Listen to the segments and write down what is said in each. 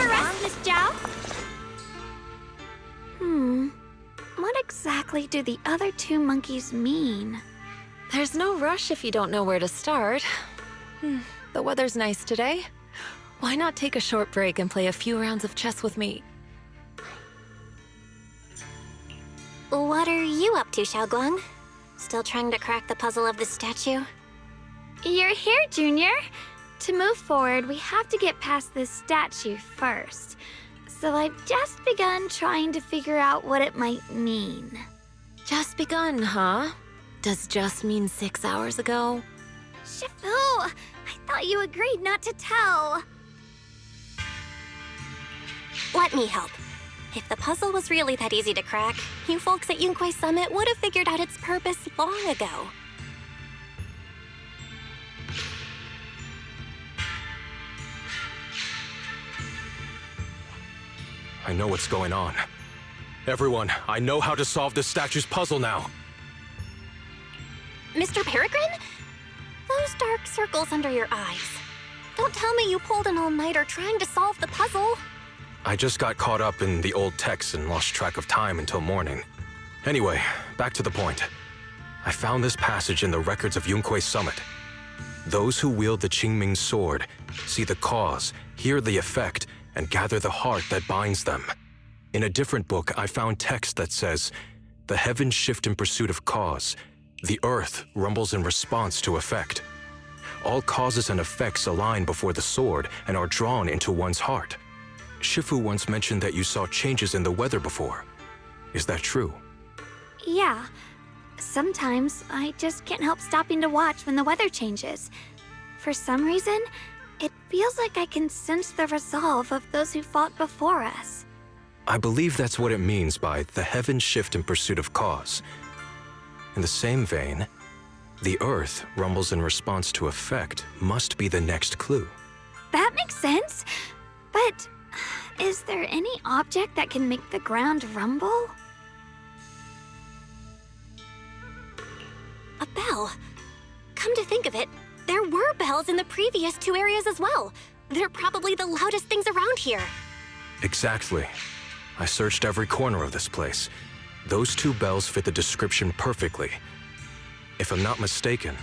a rest, Miss Zhao? What exactly do the other two monkeys mean? There's no rush if you don't know where to start. The weather's nice today. Why not take a short break and play a few rounds of chess with me? What are you up to, Shunguang? Still trying to crack the puzzle of the statue? You're here, Junior. To move forward, we have to get past this statue first. So I've just begun trying to figure out what it might mean. Just begun, huh? Does just mean 6 hours ago? Shifu, I thought you agreed not to tell. Let me help. If the puzzle was really that easy to crack, you folks at Yunkwei Summit would have figured out its purpose long ago. I know what's going on. Everyone, I know how to solve this statue's puzzle now. Mr. Peregrine? Those dark circles under your eyes. Don't tell me you pulled an all-nighter trying to solve the puzzle. I just got caught up in the old texts and lost track of time until morning. Anyway, back to the point. I found this passage in the records of Yunkwei Summit. Those who wield the Qingming sword see the cause, hear the effect, and gather the heart that binds them. In a different book, I found text that says, "The heavens shift in pursuit of cause. The earth rumbles in response to effect. All causes and effects align before the sword and are drawn into one's heart." Shifu once mentioned that you saw changes in the weather before. Is that true? Yeah. Sometimes I just can't help stopping to watch when the weather changes. For some reason, it feels like I can sense the resolve of those who fought before us. I believe that's what it means by the heavens shift in pursuit of cause. In the same vein, the earth rumbles in response to effect must be the next clue. That makes sense. But is there any object that can make the ground rumble? A bell. Come to think of it, there were bells in the previous two areas as well. They're probably the loudest things around here. Exactly. I searched every corner of this place. Those two bells fit the description perfectly. If I'm not mistaken,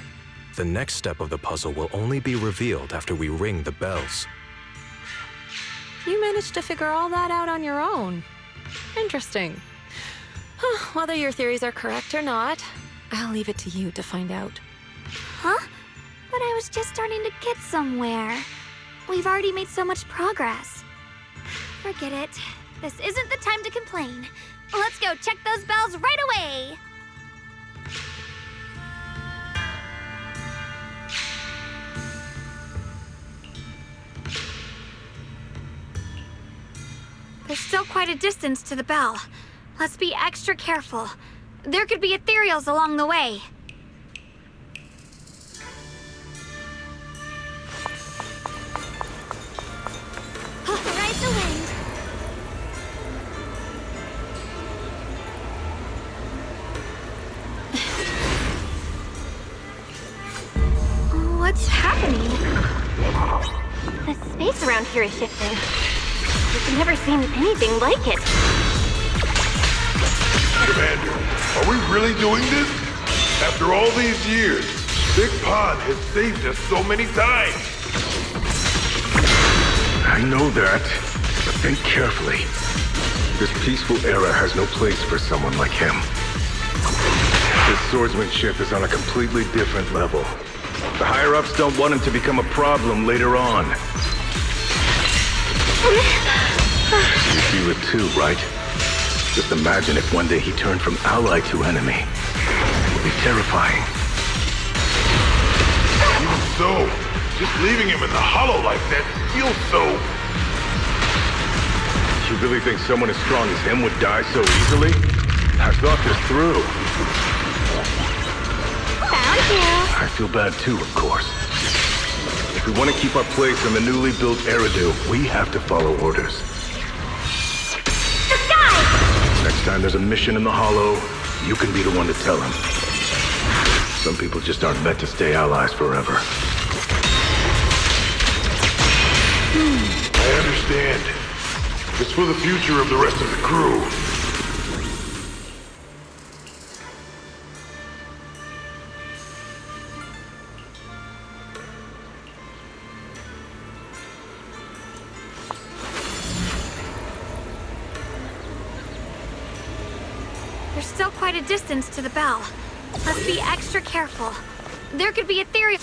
the next step of the puzzle will only be revealed after we ring the bells. You managed to figure all that out on your own. Interesting. Whether your theories are correct or not, I'll leave it to you to find out. Huh? But I was just starting to get somewhere. We've already made so much progress. Forget it. This isn't the time to complain. Let's go check those bells right away! There's still quite a distance to the bell. Let's be extra careful. There could be ethereals along the way. Ride the wind. What's happening? The space around here is shifting. I've never seen anything like it. Commander, are we really doing this? After all these years, Big Pond has saved us so many times. I know that, but think carefully. This peaceful era has no place for someone like him. His swordsmanship is on a completely different level. The higher-ups don't want him to become a problem later on. You feel it too, right? Just imagine if one day he turned from ally to enemy. It would be terrifying. Even so, just leaving him in the hollow like that feels so... You really think someone as strong as him would die so easily? I've thought this through. Found you. I feel bad too, of course. If we want to keep our place in the newly built Eridu, we have to follow orders. The sky! Next time there's a mission in the Hollow, you can be the one to tell him. Some people just aren't meant to stay allies forever. I understand. It's for the future of the rest of the crew. There's still quite a distance to the bell. Let's be extra careful. There could be a theory.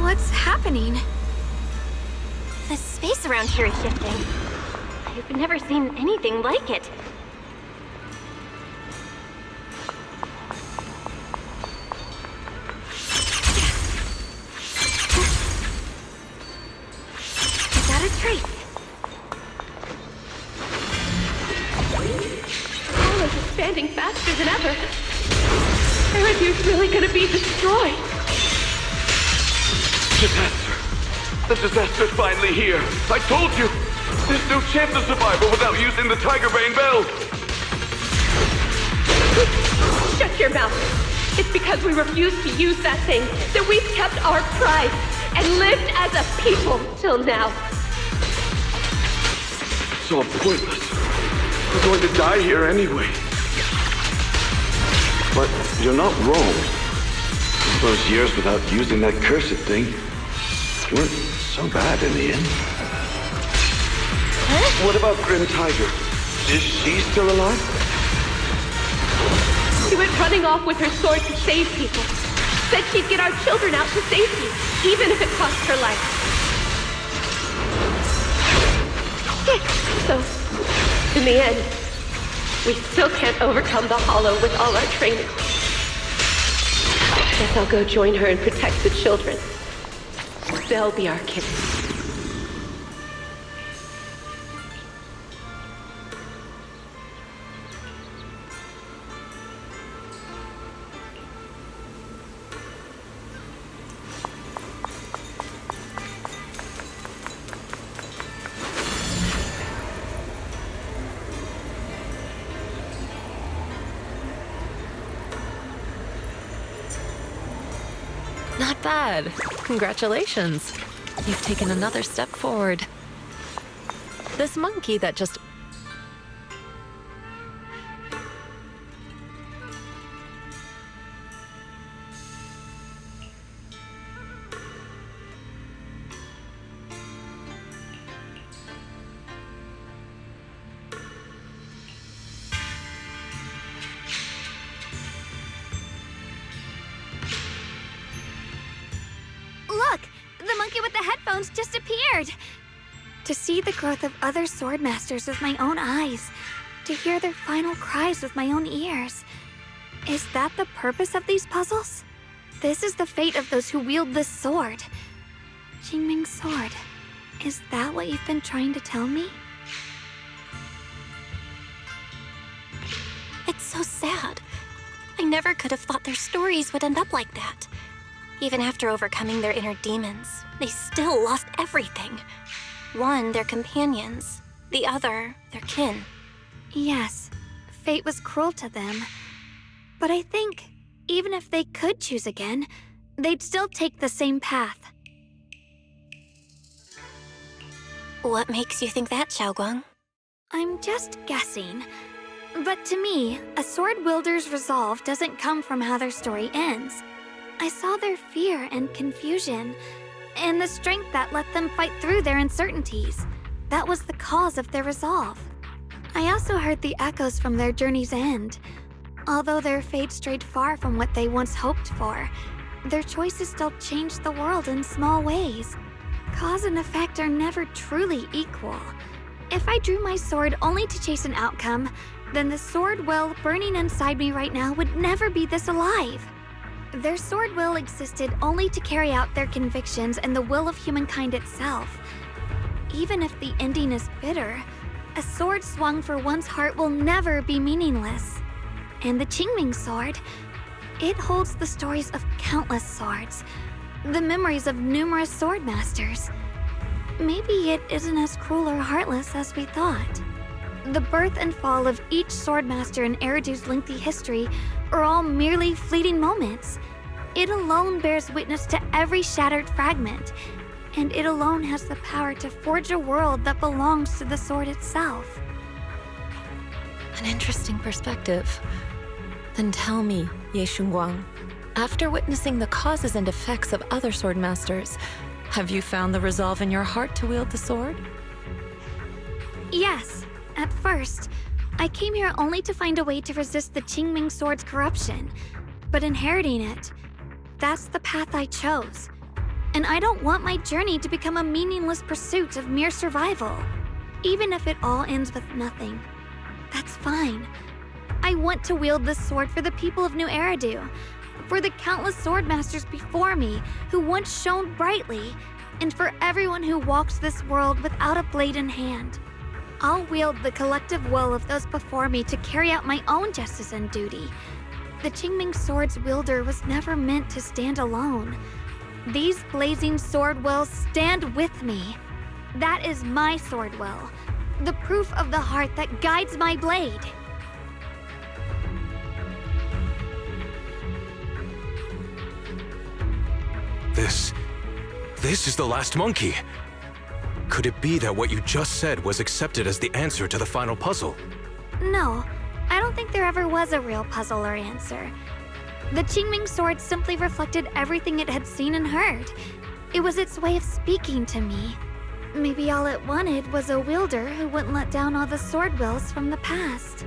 What's happening? The space around here is shifting. I've never seen anything like it. Is that a trace? All is expanding faster than ever. Erethiir's really gonna be destroyed. Disaster. The disaster's finally here. I told you. There's no chance of survival without using the Tiger Bane Bell. Shut your mouth. It's because we refuse to use that thing that we've kept our pride and lived as a people till now. It's all pointless. We're going to die here anyway. But you're not wrong. Those years without using that cursed thing weren't so bad in the end. What about Grim Tiger? Is she still alive? She went running off with her sword to save people. Said she'd get our children out to safety, even if it cost her life. So, in the end, we still can't overcome the Hollow with all our training. Guess I'll go join her and protect the children. They'll be our kids. Not bad. Congratulations. You've taken another step forward. This monkey that just... Look! The monkey with the headphones just appeared! To see the growth of other swordmasters with my own eyes, to hear their final cries with my own ears. Is that the purpose of these puzzles? This is the fate of those who wield this sword. Qingming's sword. Is that what you've been trying to tell me? It's so sad. I never could have thought their stories would end up like that. Even after overcoming their inner demons, they still lost everything. One, their companions. The other, their kin. Yes, fate was cruel to them. But I think, even if they could choose again, they'd still take the same path. What makes you think that, Shunguang? I'm just guessing. But to me, a sword wielder's resolve doesn't come from how their story ends. I saw their fear and confusion, and the strength that let them fight through their uncertainties. That was the cause of their resolve. I also heard the echoes from their journey's end. Although their fate strayed far from what they once hoped for, their choices still changed the world in small ways. Cause and effect are never truly equal. If I drew my sword only to chase an outcome, then the sword will burning inside me right now would never be this alive. Their sword will existed only to carry out their convictions and the will of humankind itself. Even if the ending is bitter, a sword swung for one's heart will never be meaningless. And the Qingming sword, it holds the stories of countless swords, the memories of numerous sword masters. Maybe it isn't as cruel or heartless as we thought. The birth and fall of each swordmaster in Eridu's lengthy history are all merely fleeting moments. It alone bears witness to every shattered fragment, and it alone has the power to forge a world that belongs to the sword itself. An interesting perspective. Then tell me, Ye Shunguang, after witnessing the causes and effects of other swordmasters, have you found the resolve in your heart to wield the sword? Yes. At first, I came here only to find a way to resist the Qingming sword's corruption. But inheriting it, that's the path I chose. And I don't want my journey to become a meaningless pursuit of mere survival. Even if it all ends with nothing, that's fine. I want to wield this sword for the people of New Eridu, for the countless swordmasters before me who once shone brightly, and for everyone who walks this world without a blade in hand. I'll wield the collective will of those before me to carry out my own justice and duty. The Qingming sword's wielder was never meant to stand alone. These blazing sword wills stand with me. That is my sword will, the proof of the heart that guides my blade. This is the last monkey. Could it be that what you just said was accepted as the answer to the final puzzle? No, I don't think there ever was a real puzzle or answer. The Qingming sword simply reflected everything it had seen and heard. It was its way of speaking to me. Maybe all it wanted was a wielder who wouldn't let down all the sword wills from the past.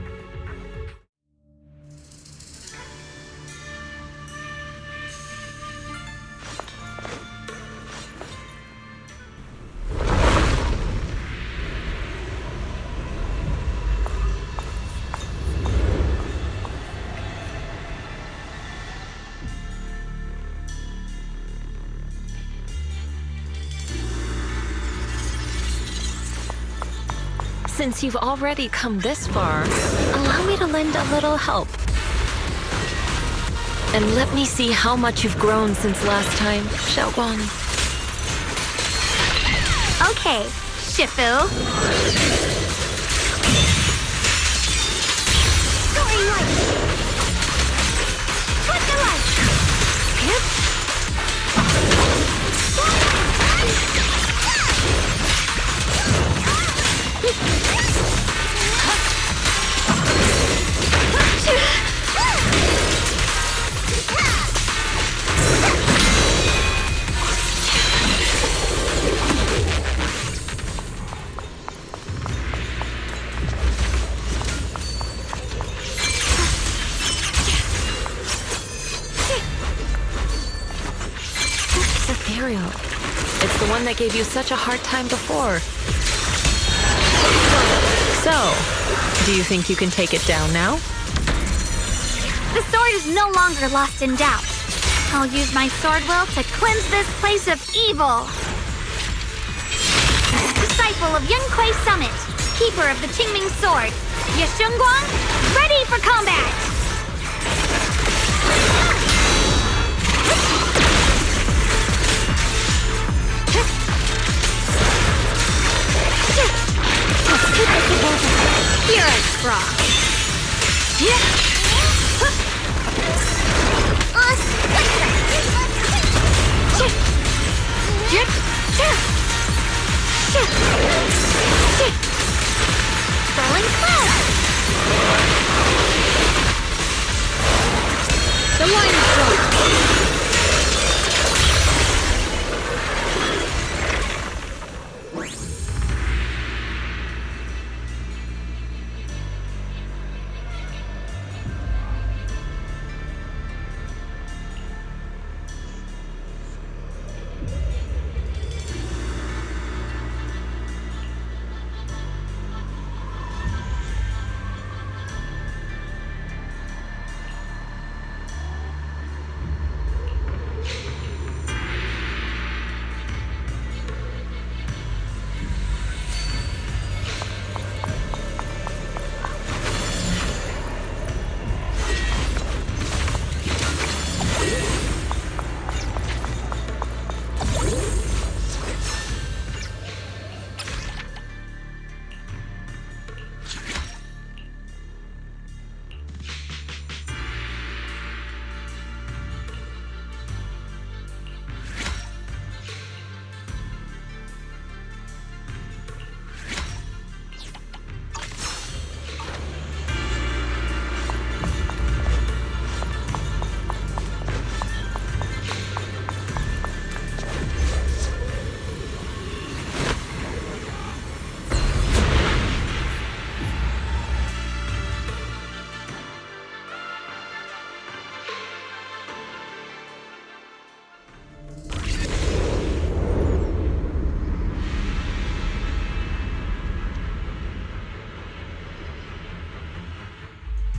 Since you've already come this far, allow me to lend a little help. And let me see how much you've grown since last time, Shiyuan. Okay, Shifu. Soaring light! Cut the light! Ethereal. It's the one that gave you such a hard time before. So, do you think you can take it down now? The sword is no longer lost in doubt. I'll use my sword will to cleanse this place of evil. Disciple of Yunquei Summit, keeper of the Qingming sword, Shunguang, ready for combat! Let's keep this together. Here I draw. Rolling cloud! The line is drawn.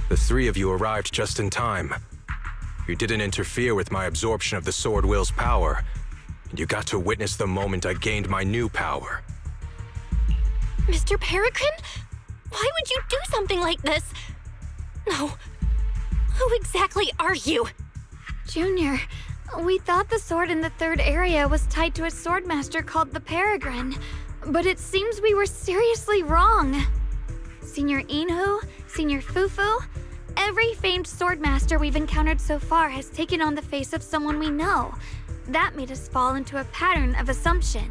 The three of you arrived just in time. You didn't interfere with my absorption of the Sword Will's power, and you got to witness the moment I gained my new power. Mr. Peregrine? Why would you do something like this? No. Who exactly are you? Junior, we thought the sword in the third area was tied to a swordmaster called the Peregrine, but it seems we were seriously wrong. Senior Inhu, Senior Fufu, every famed swordmaster we've encountered so far has taken on the face of someone we know. That made us fall into a pattern of assumption.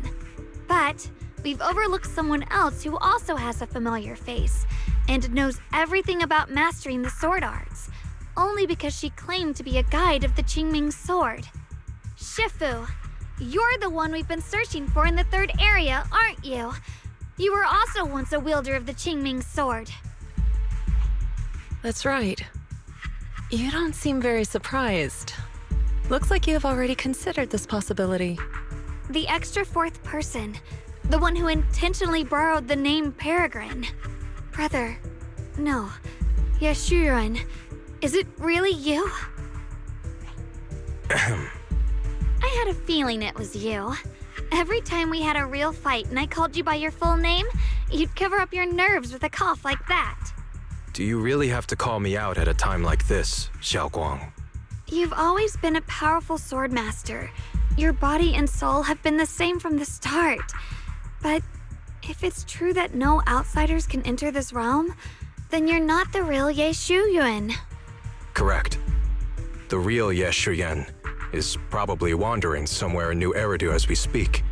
But we've overlooked someone else who also has a familiar face and knows everything about mastering the sword arts, only because she claimed to be a guide of the Qingming sword. Shifu, you're the one we've been searching for in the third area, aren't you? You were also once a wielder of the Qingming sword. That's right. You don't seem very surprised. Looks like you have already considered this possibility. The extra fourth person, the one who intentionally borrowed the name Peregrine. Brother, no, Shiyuan, is it really you? I had a feeling it was you. Every time we had a real fight and I called you by your full name, you'd cover up your nerves with a cough like that. Do you really have to call me out at a time like this, Shunguang? You've always been a powerful swordmaster. Your body and soul have been the same from the start. But if it's true that no outsiders can enter this realm, then you're not the real Yixuan. Correct. The real Yixuan is probably wandering somewhere in New Eridu as we speak.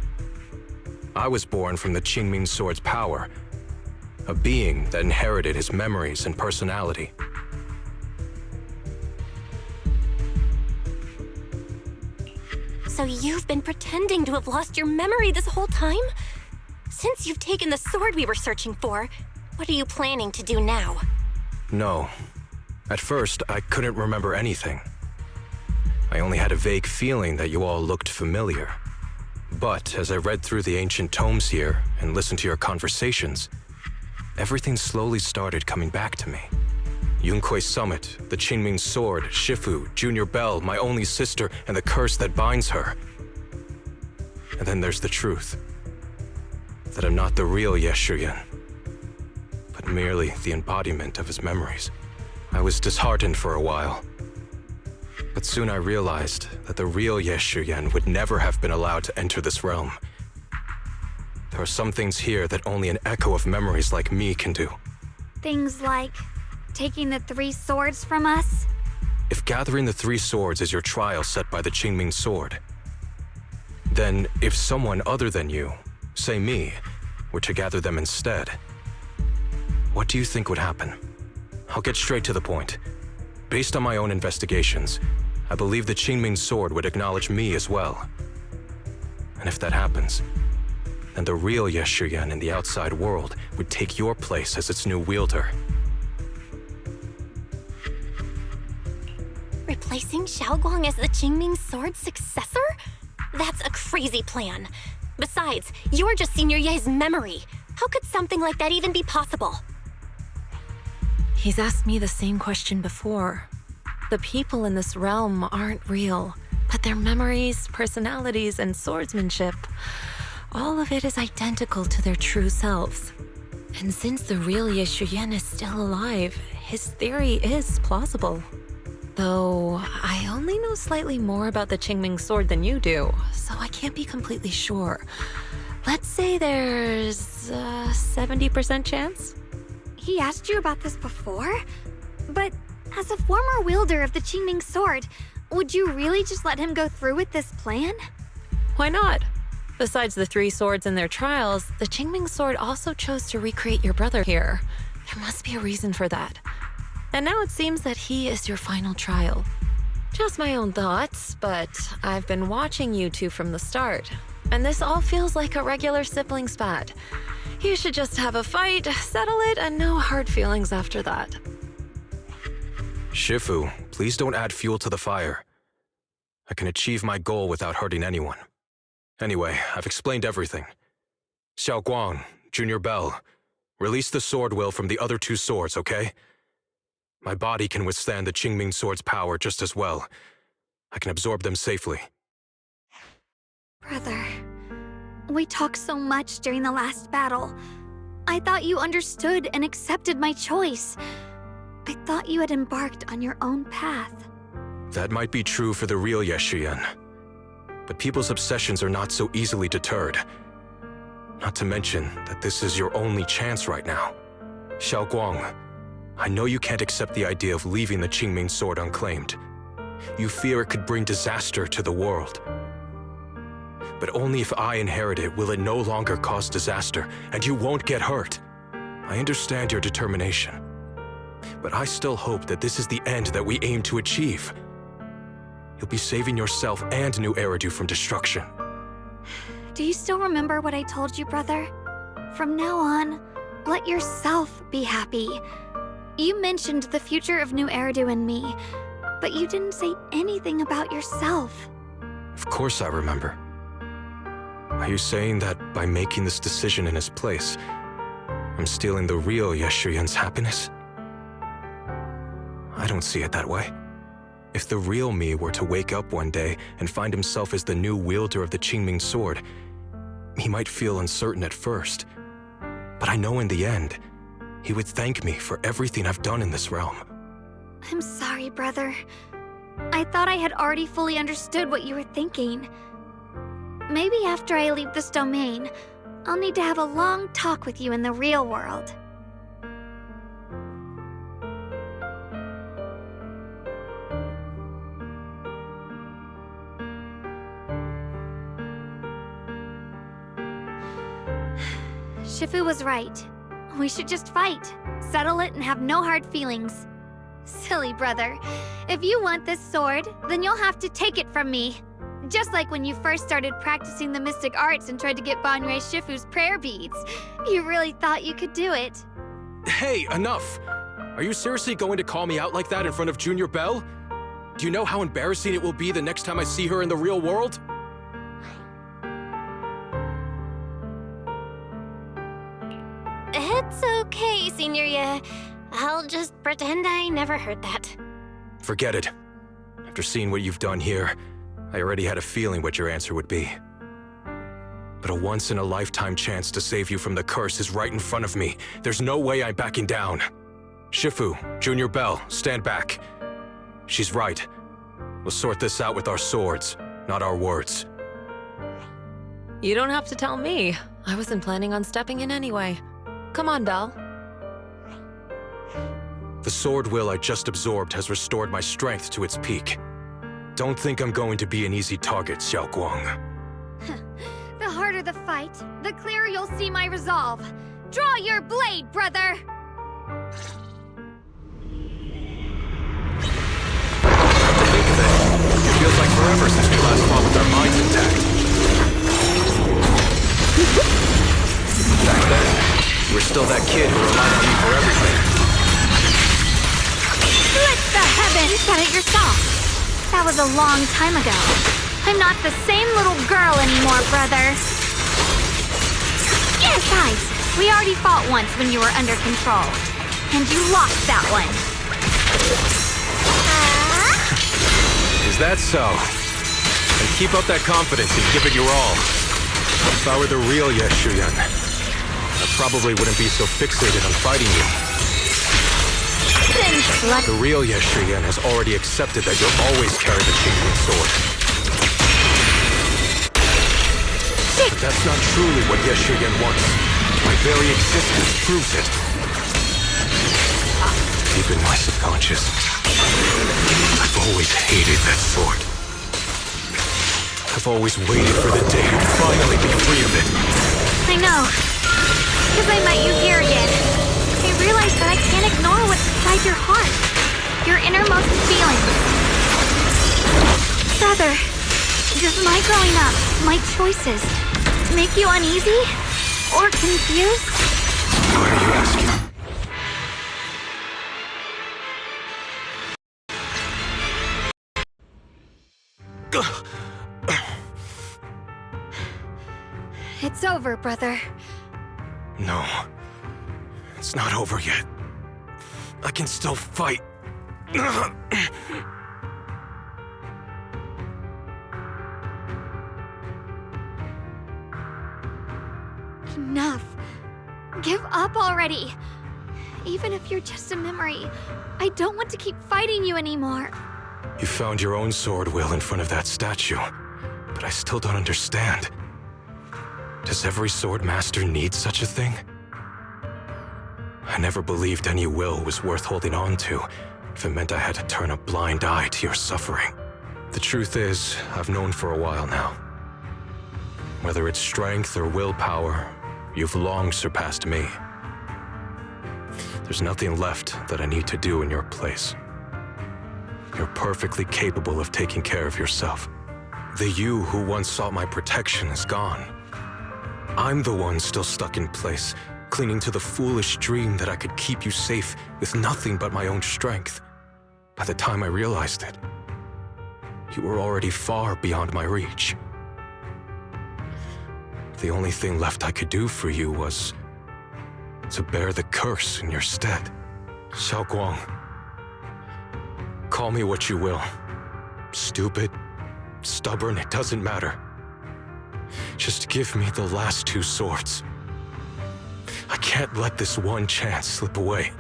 I was born from the Qingming sword's power, a being that inherited his memories and personality. So you've been pretending to have lost your memory this whole time? Since you've taken the sword we were searching for, what are you planning to do now? No. At first, I couldn't remember anything. I only had a vague feeling that you all looked familiar. But as I read through the ancient tomes here and listened to your conversations, everything slowly started coming back to me. Yunquei Summit, the Qingming sword, Shifu, Junior Belle, my only sister, and the curse that binds her. And then there's the truth. That I'm not the real Yixuan, but merely the embodiment of his memories. I was disheartened for a while. But soon I realized that the real Yixuan would never have been allowed to enter this realm. There are some things here that only an echo of memories like me can do. Things like taking the 3 swords from us? If gathering the 3 swords is your trial set by the Qingming sword, then if someone other than you, say me, were to gather them instead, what do you think would happen? I'll get straight to the point. Based on my own investigations, I believe the Qingming sword would acknowledge me as well. And if that happens, then the real Yixuan in the outside world would take your place as its new wielder. Replacing Shunguang as the Qingming sword's successor? That's a crazy plan. Besides, you're just Senior Ye's memory. How could something like that even be possible? He's asked me the same question before. The people in this realm aren't real, but their memories, personalities, and swordsmanship, all of it is identical to their true selves. And since the real Yixuan is still alive, his theory is plausible. Though, I only know slightly more about the Qingming sword than you do, so I can't be completely sure. Let's say there's a 70% chance? He asked you about this before? But as a former wielder of the Qingming sword, would you really just let him go through with this plan? Why not? Besides the 3 swords in their trials, the Qingming sword also chose to recreate your brother here. There must be a reason for that. And now it seems that he is your final trial. Just my own thoughts, but I've been watching you two from the start, and this all feels like a regular sibling spat. You should just have a fight, settle it, and no hard feelings after that. Shifu, please don't add fuel to the fire. I can achieve my goal without hurting anyone. Anyway, I've explained everything. Xiaoguang, Junior Bell, release the sword will from the other 2 swords, okay? My body can withstand the Qingming sword's power just as well. I can absorb them safely. Brother, we talked so much during the last battle. I thought you understood and accepted my choice. I thought you had embarked on your own path. That might be true for the real Yixuan. But people's obsessions are not so easily deterred. Not to mention that this is your only chance right now. Xiaoguang, I know you can't accept the idea of leaving the Qingming sword unclaimed. You fear it could bring disaster to the world. But only if I inherit it will it no longer cause disaster, and you won't get hurt. I understand your determination. But I still hope that this is the end that we aim to achieve. You'll be saving yourself and New Eridu from destruction. Do you still remember what I told you, brother? From now on, let yourself be happy. You mentioned the future of New Eridu and me, but you didn't say anything about yourself. Of course I remember. Are you saying that by making this decision in his place, I'm stealing the real Yixuan's happiness? I don't see it that way. If the real me were to wake up one day and find himself as the new wielder of the Qingming sword, he might feel uncertain at first. But I know in the end, he would thank me for everything I've done in this realm. I'm sorry, brother. I thought I had already fully understood what you were thinking. Maybe after I leave this domain, I'll need to have a long talk with you in the real world. Shifu was right. We should just fight, settle it, and have no hard feelings. Silly brother. If you want this sword, then you'll have to take it from me. Just like when you first started practicing the mystic arts and tried to get Banrei Shifu's prayer beads. You really thought you could do it. Hey, enough! Are you seriously going to call me out like that in front of Junior Bell? Do you know how embarrassing it will be the next time I see her in the real world? It's okay, Senior Ye. I'll just pretend I never heard that. Forget it. After seeing what you've done here, I already had a feeling what your answer would be. But a once-in-a-lifetime chance to save you from the curse is right in front of me. There's no way I'm backing down. Shifu, Junior Bell, stand back. She's right. We'll sort this out with our swords, not our words. You don't have to tell me. I wasn't planning on stepping in anyway. Come on, Belle. The sword will I just absorbed has restored my strength to its peak. Don't think I'm going to be an easy target, Shunguang. The harder the fight, the clearer you'll see my resolve. Draw your blade, brother! Think of it. It feels like forever since we last fought with our minds intact. Back then, you were still that kid who relied on me for everything. Split the heavens! You said it yourself. That was a long time ago. I'm not the same little girl anymore, brother. Besides, we already fought once when you were under control. And you lost that one. Is that so? And keep up that confidence and give it your all. If I were the real Yixuan, I probably wouldn't be so fixated on fighting you. The real Yixuan has already accepted that you'll always carry the Shunguang sword. But that's not truly what Yixuan wants. My very existence proves it. Deep in my subconscious, I've always hated that sword. I've always waited for the day to finally be free of it. I know. Because I met you here again. I realized that I can't ignore what's inside your heart. Your innermost feelings. Brother, does my growing up, my choices, make you uneasy? Or confused? Why are you asking? It's over, brother. No. It's not over yet. I can still fight. Enough. Give up already. Even if you're just a memory, I don't want to keep fighting you anymore. You found your own sword, Will, in front of that statue. But I still don't understand. Does every sword master need such a thing? I never believed any will was worth holding on to if it meant I had to turn a blind eye to your suffering. The truth is, I've known for a while now. Whether it's strength or willpower, you've long surpassed me. There's nothing left that I need to do in your place. You're perfectly capable of taking care of yourself. The you who once sought my protection is gone. I'm the one still stuck in place, clinging to the foolish dream that I could keep you safe with nothing but my own strength. By the time I realized it, you were already far beyond my reach. The only thing left I could do for you was to bear the curse in your stead. Shunguang, call me what you will. Stupid, stubborn, it doesn't matter. Just give me the last two swords. I can't let this one chance slip away.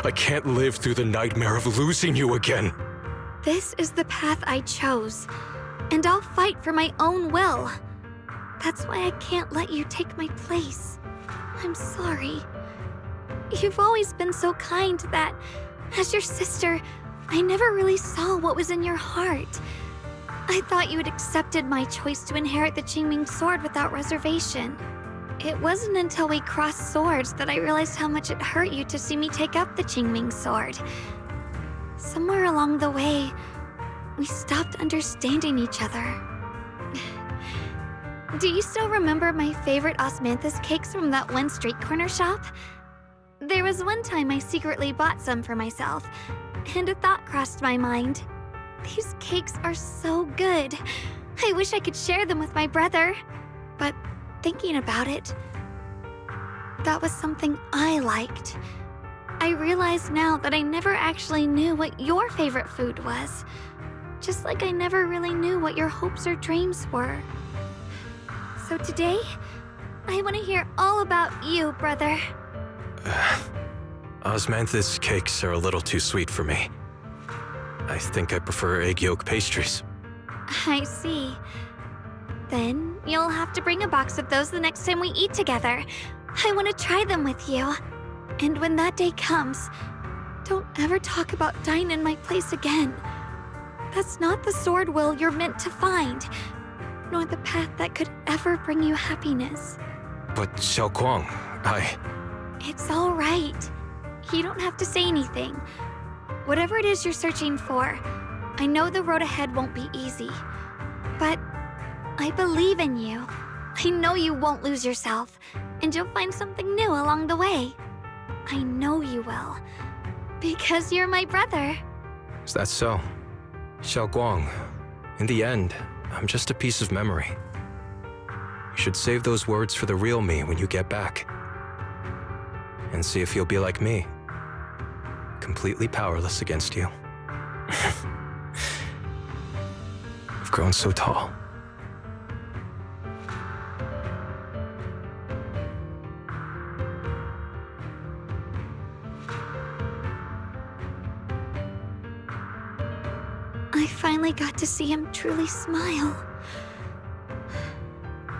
I can't live through the nightmare of losing you again. This is the path I chose, and I'll fight for my own will. That's why I can't let you take my place. I'm sorry. You've always been so kind that, as your sister, I never really saw what was in your heart. I thought you had accepted my choice to inherit the Qingming sword without reservation. It wasn't until we crossed swords that I realized how much it hurt you to see me take up the Qingming sword. Somewhere along the way, we stopped understanding each other. Do you still remember my favorite osmanthus cakes from that one street corner shop? There was one time I secretly bought some for myself, and a thought crossed my mind. These cakes are so good. I wish I could share them with my brother. But thinking about it, that was something I liked. I realize now that I never actually knew what your favorite food was. Just like I never really knew what your hopes or dreams were. So today, I want to hear all about you, brother. Osmanthus cakes are a little too sweet for me. I think I prefer egg yolk pastries. I see. Then you'll have to bring a box of those the next time we eat together. I want to try them with you. And when that day comes, don't ever talk about dying in my place again. That's not the sword will you're meant to find, nor the path that could ever bring you happiness. But Shunguang, It's all right. You don't have to say anything. Whatever it is you're searching for, I know the road ahead won't be easy. But I believe in you. I know you won't lose yourself, and you'll find something new along the way. I know you will. Because you're my brother. Is that so? Shunguang, in the end, I'm just a piece of memory. You should save those words for the real me when you get back. And see if you'll be like me. Completely powerless against you. I've grown so tall. I finally got to see him truly smile.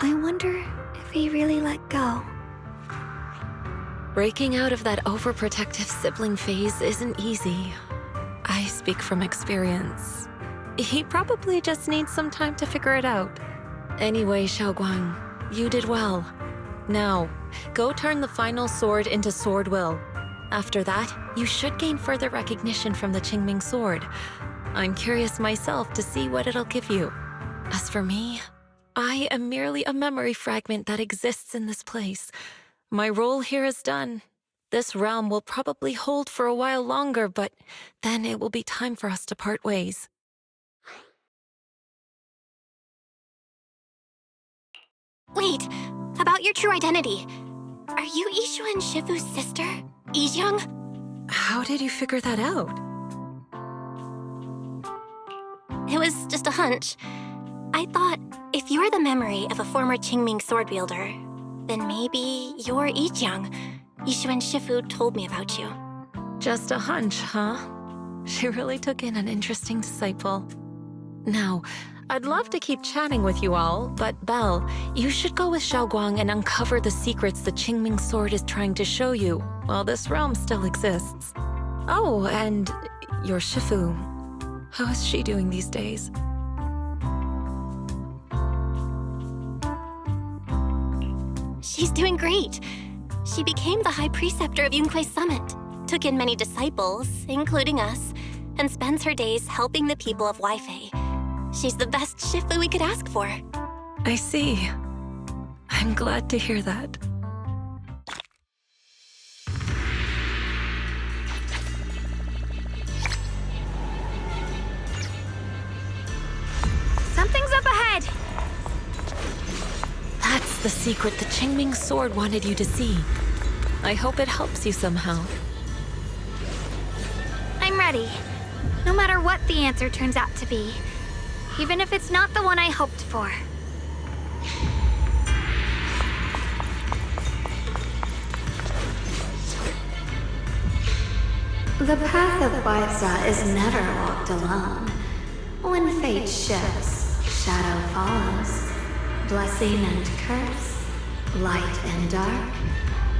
I wonder if he really let go. Breaking out of that overprotective sibling phase isn't easy. I speak from experience. He probably just needs some time to figure it out. Anyway, Shunguang, you did well. Now, go turn the final sword into sword will. After that, you should gain further recognition from the Qingming sword. I'm curious myself to see what it'll give you. As for me, I am merely a memory fragment that exists in this place. My role here is done. This realm will probably hold for a while longer, but then it will be time for us to part ways. Wait, about your true identity. Are you Yixuan Shifu's sister, Yizhang? How did you figure that out? It was just a hunch. I thought, if you're the memory of a former Qingming sword wielder, then maybe you're Yizhang. Yixuan Shifu told me about you. Just a hunch, huh? She really took in an interesting disciple. Now, I'd love to keep chatting with you all, but Belle, you should go with Shunguang and uncover the secrets the Qingming sword is trying to show you, while this realm still exists. Oh, and your Shifu. How is she doing these days? She's doing great. She became the High Preceptor of Yunquei Summit, took in many disciples, including us, and spends her days helping the people of Weifei. She's the best Shifu we could ask for. I see. I'm glad to hear that. Something's up ahead! That's the secret the Qingming sword wanted you to see. I hope it helps you somehow. I'm ready. No matter what the answer turns out to be. Even if it's not the one I hoped for. The path of Bai Ze is never walked alone. When fate shifts, shadow follows. Blessing and curse, light and dark,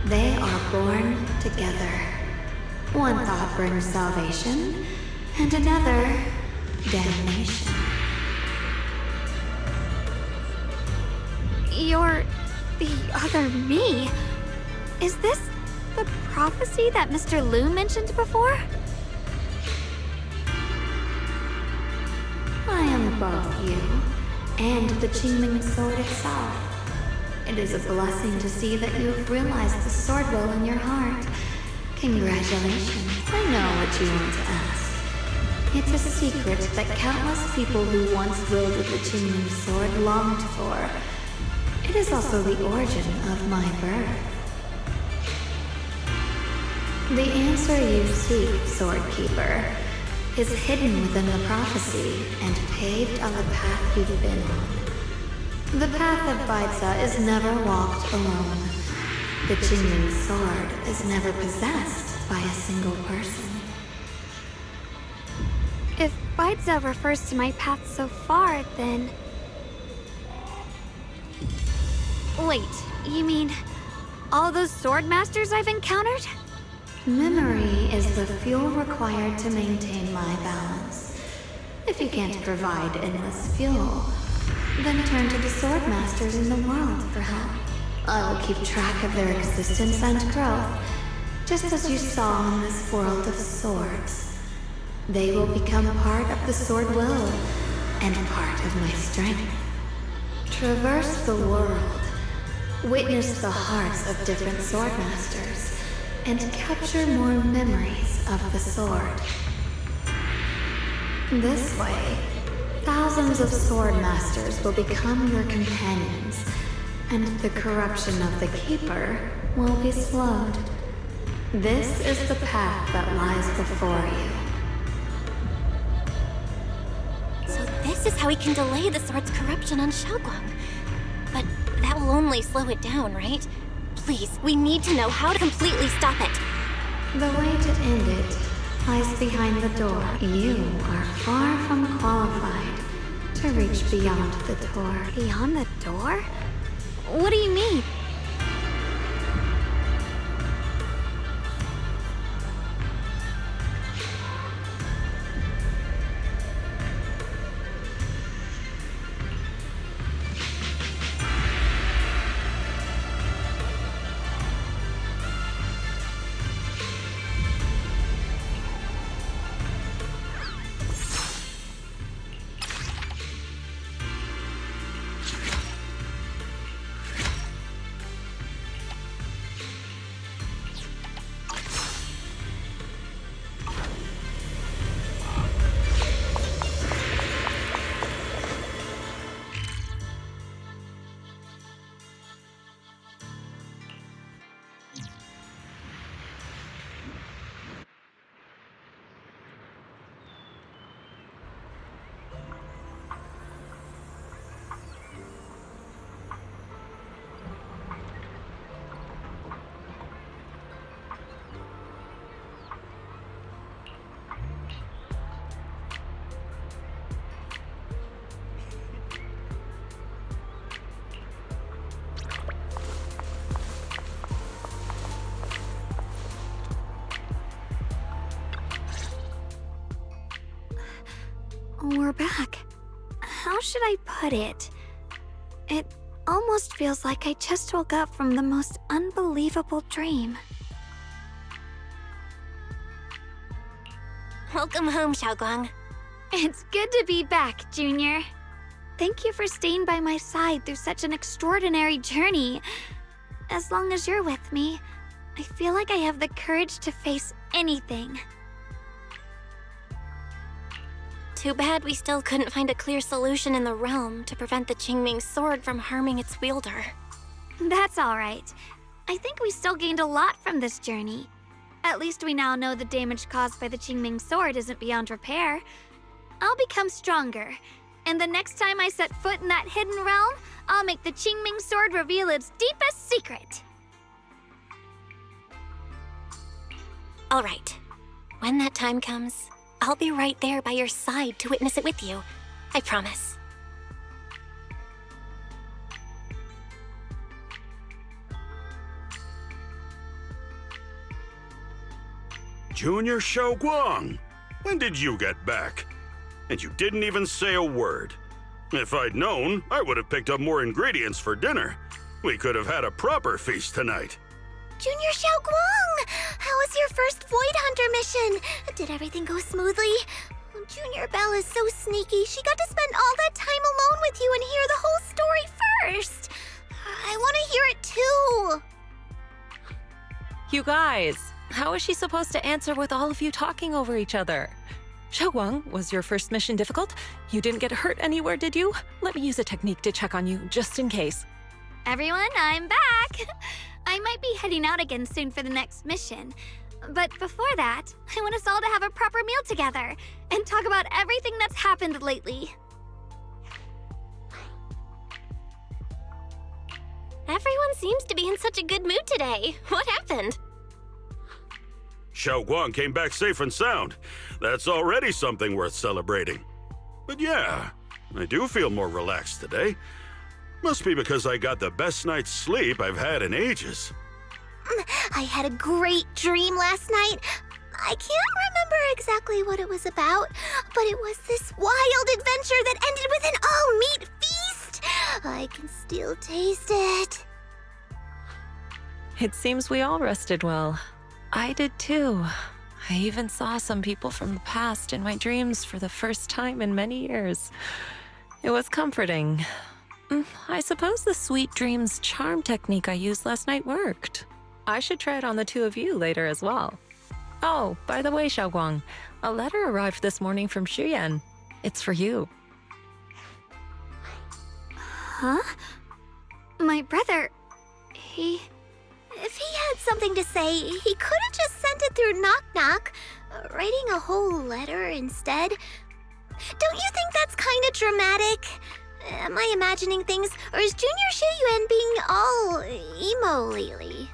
they are born together. One thought brings salvation, and another, damnation. You're the other me. Is this the prophecy that Mr. Liu mentioned before? I am both you and the Qingming sword itself. It is a blessing to see that you have realized the sword will in your heart. Congratulations. I know what you want to ask. It's a secret that countless people who once wielded the Qingming sword longed for. It is also the origin of my birth. The answer you seek, Swordkeeper, is hidden within the prophecy and paved on the path you've been on. The path of Bai Ze is never walked alone. The Qingming sword is never possessed by a single person. If Bai Ze refers to my path so far, then... Wait, you mean all those sword masters I've encountered? Memory is the fuel required to maintain my balance. If you can't provide endless fuel, then turn to the sword masters in the world for help. I will keep track of their existence and growth, just as you saw in this world of swords. They will become part of the sword will, and part of my strength. Traverse the world, witness the hearts of different sword masters, and capture more memories of the sword. This way, thousands of sword masters will become your companions, and the corruption of the Keeper will be slowed. This is the path that lies before you. So this is how we can delay the sword's corruption on Shunguang. But that will only slow it down, right? Please, we need to know how to completely stop it. The way to end it lies behind the door. You are far from qualified to reach beyond the door. Beyond the door? What do you mean? We're back. How should I put it? It almost feels like I just woke up from the most unbelievable dream. Welcome home, Shunguang. It's good to be back, Junior. Thank you for staying by my side through such an extraordinary journey. As long as you're with me, I feel like I have the courage to face anything. Too bad we still couldn't find a clear solution in the realm to prevent the Qingming sword from harming its wielder. That's all right. I think we still gained a lot from this journey. At least we now know the damage caused by the Qingming sword isn't beyond repair. I'll become stronger, and the next time I set foot in that hidden realm, I'll make the Qingming sword reveal its deepest secret. All right. When that time comes, I'll be right there by your side to witness it with you. I promise. Junior Shunguang, when did you get back? And you didn't even say a word. If I'd known, I would have picked up more ingredients for dinner. We could have had a proper feast tonight. Junior Shunguang! How was your first Void Hunter mission? Did everything go smoothly? Junior Belle is so sneaky. She got to spend all that time alone with you and hear the whole story first. I want to hear it too. You guys, how is she supposed to answer with all of you talking over each other? Shunguang, was your first mission difficult? You didn't get hurt anywhere, did you? Let me use a technique to check on you, just in case. Everyone, I'm back! I might be heading out again soon for the next mission. But before that, I want us all to have a proper meal together and talk about everything that's happened lately. Everyone seems to be in such a good mood today. What happened? Shunguang came back safe and sound. That's already something worth celebrating. But yeah, I do feel more relaxed today. Must be because I got the best night's sleep I've had in ages. I had a great dream last night. I can't remember exactly what it was about, but it was this wild adventure that ended with an all-meat feast. I can still taste it. It seems we all rested well. I did too. I even saw some people from the past in my dreams for the first time in many years. It was comforting. I suppose the sweet dreams charm technique I used last night worked. I should try it on the two of you later as well. Oh, by the way, Shunguang, a letter arrived this morning from Shiyuan. It's for you. Huh? My brother, If he had something to say, he could have just sent it through Knock Knock, writing a whole letter instead. Don't you think that's kind of dramatic? Am I imagining things, or is Junior Shiyuan being all emo lately?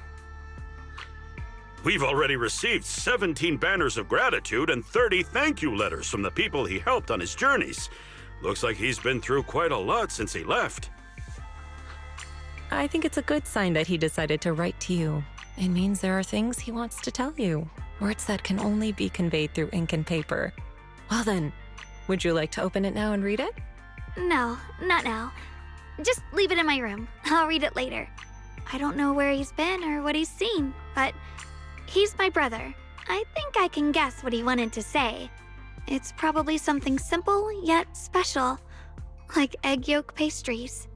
We've already received 17 banners of gratitude and 30 thank you letters from the people he helped on his journeys. Looks like he's been through quite a lot since he left. I think it's a good sign that he decided to write to you. It means there are things he wants to tell you, words that can only be conveyed through ink and paper. Well then, would you like to open it now and read it? no, not now. Just leave it in my room. I'll read it later. I don't know where he's been or what he's seen, but he's my brother. I think I can guess what he wanted to say. It's probably something simple yet special, like egg yolk pastries.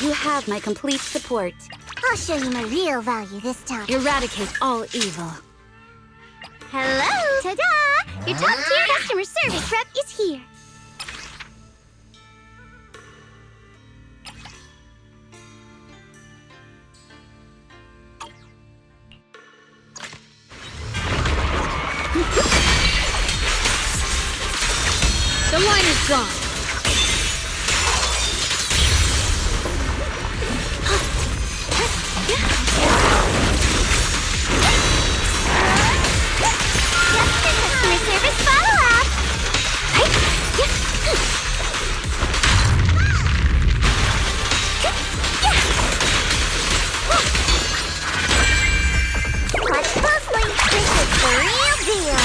You have my complete support. I'll show you my real value this time. Eradicate all evil. Hello! Ta-da! Your top-tier customer service rep is here. The line is gone. Customer service follow-up. Watch closely. This is the real deal.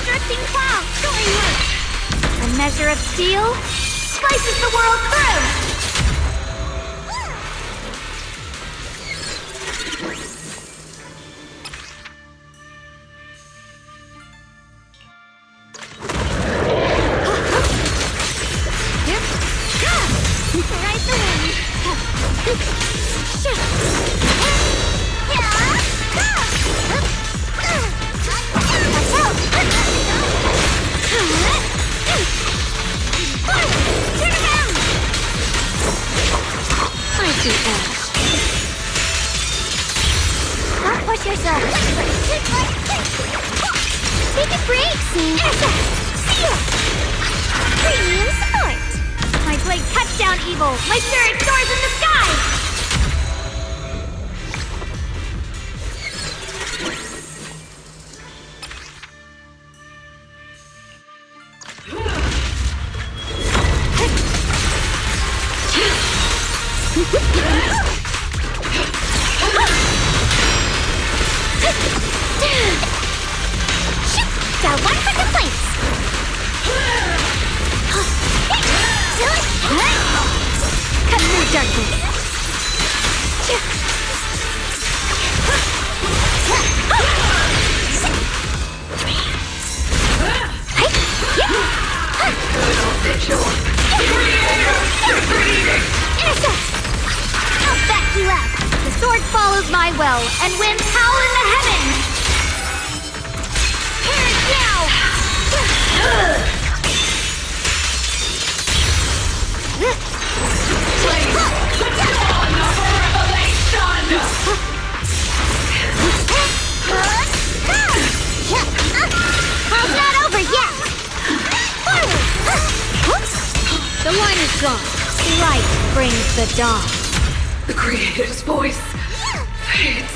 Drifting cloud. A measure of steel slices the world through. Ride the wind. Watch out! Turn around! I see that. Don't push yourself. Take a break, scene. Premium support. My blade cuts down evil. My spirit soars in the sky. Got one for complaints. Cut through darkness. Intercept! I'll back you up. The sword follows my will and winds howl in the heavens. Perish now! All's not over yet! Forward! The line is gone. Light brings the dawn. The Creator's voice fades